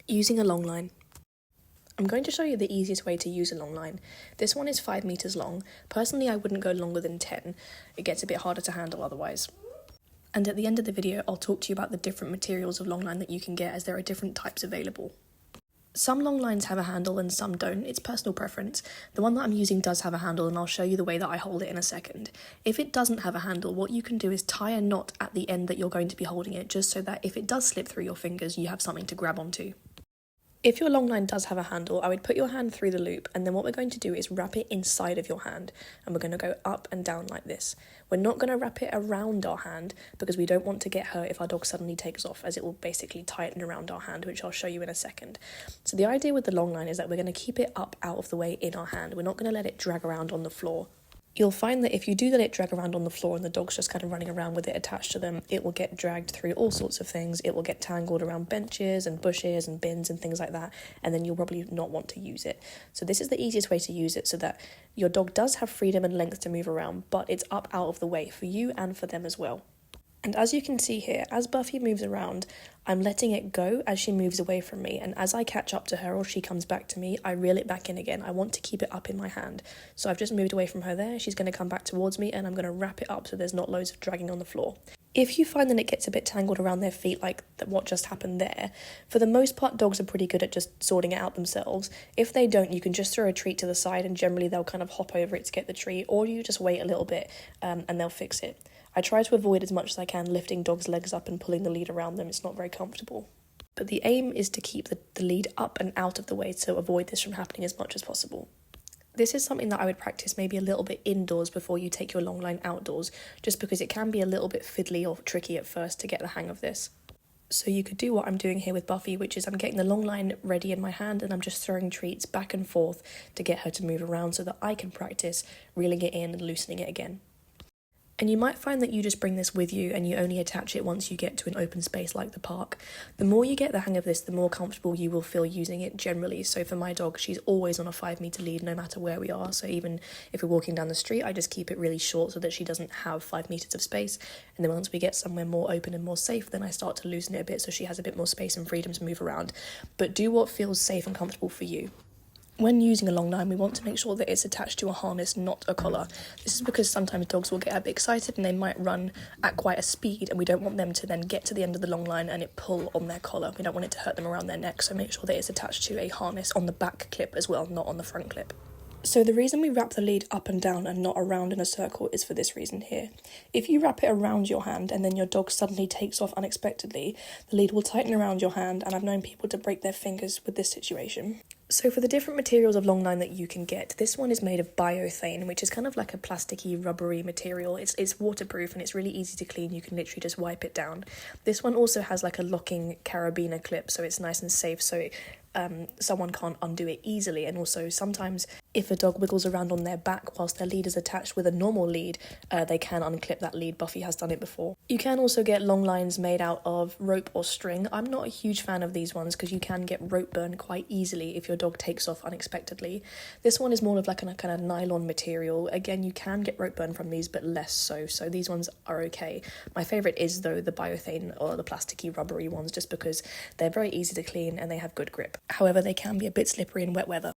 Using a long line. I'm going to show you the easiest way to use a long line. This one is 5 meters long. Personally, I wouldn't go longer than 10. It gets a bit harder to handle otherwise. And at the end of the video, I'll talk to you about the different materials of long line that you can get, as there are different types available. Some long lines have a handle and some don't. It's personal preference. The one that I'm using does have a handle, and I'll show you the way that I hold it in a second. If it doesn't have a handle, what you can do is tie a knot at the end that you're going to be holding it, just so that if it does slip through your fingers, you have something to grab onto. If your long line does have a handle, I would put your hand through the loop, and then what we're going to do is wrap it inside of your hand, and we're going to go up and down like this. We're not going to wrap it around our hand because we don't want to get hurt if our dog suddenly takes off, as it will basically tighten around our hand, which I'll show you in a second. So the idea with the long line is that we're going to keep it up out of the way in our hand. We're not going to let it drag around on the floor. You'll find that if you do let it drag around on the floor and the dog's just kind of running around with it attached to them, it will get dragged through all sorts of things. It will get tangled around benches and bushes and bins and things like that, and then you'll probably not want to use it. So this is the easiest way to use it, so that your dog does have freedom and length to move around, but it's up out of the way for you and for them as well. And as you can see here, as Buffy moves around, I'm letting it go as she moves away from me, and as I catch up to her or she comes back to me, I reel it back in again. I want to keep it up in my hand. So I've just moved away from her there, she's going to come back towards me, and I'm going to wrap it up so there's not loads of dragging on the floor. If you find that it gets a bit tangled around their feet, like what just happened there, for the most part dogs are pretty good at just sorting it out themselves. If they don't, you can just throw a treat to the side, and generally they'll kind of hop over it to get the treat, or you just wait a little bit and they'll fix it. I try to avoid as much as I can lifting dogs' legs up and pulling the lead around them. It's not very comfortable. But the aim is to keep the lead up and out of the way to avoid this from happening as much as possible. This is something that I would practice maybe a little bit indoors before you take your long line outdoors, just because it can be a little bit fiddly or tricky at first to get the hang of this. So you could do what I'm doing here with Buffy, which is I'm getting the long line ready in my hand and I'm just throwing treats back and forth to get her to move around so that I can practice reeling it in and loosening it again. And you might find that you just bring this with you and you only attach it once you get to an open space like the park. The more you get the hang of this, the more comfortable you will feel using it generally. So for my dog, she's always on a 5 meter lead no matter where we are. So even if we're walking down the street, I just keep it really short so that she doesn't have 5 meters of space. And then once we get somewhere more open and more safe, then I start to loosen it a bit so she has a bit more space and freedom to move around. But do what feels safe and comfortable for you. When using a long line, we want to make sure that it's attached to a harness, not a collar. This is because sometimes dogs will get a bit excited and they might run at quite a speed, and we don't want them to then get to the end of the long line and it pull on their collar. We don't want it to hurt them around their neck, so make sure that it's attached to a harness on the back clip as well, not on the front clip. So the reason we wrap the lead up and down and not around in a circle is for this reason here. If you wrap it around your hand and then your dog suddenly takes off unexpectedly, the lead will tighten around your hand, and I've known people to break their fingers with this situation. So for the different materials of long line that you can get, this one is made of biothane, which is kind of like a plasticky, rubbery material. It's waterproof and it's really easy to clean. You can literally just wipe it down. This one also has like a locking carabiner clip, so it's nice and safe, so someone can't undo it easily. And also sometimes if a dog wiggles around on their back whilst their lead is attached with a normal lead, they can unclip that lead. Buffy has done it before. You can also get long lines made out of rope or string. I'm not a huge fan of these ones because you can get rope burn quite easily if your dog takes off unexpectedly. This one is more of like a kind of nylon material. Again, you can get rope burn from these, but less so these ones are okay. My favourite is though the biothane or the plasticky rubbery ones, just because they're very easy to clean and they have good grip. However, they can be a bit slippery in wet weather.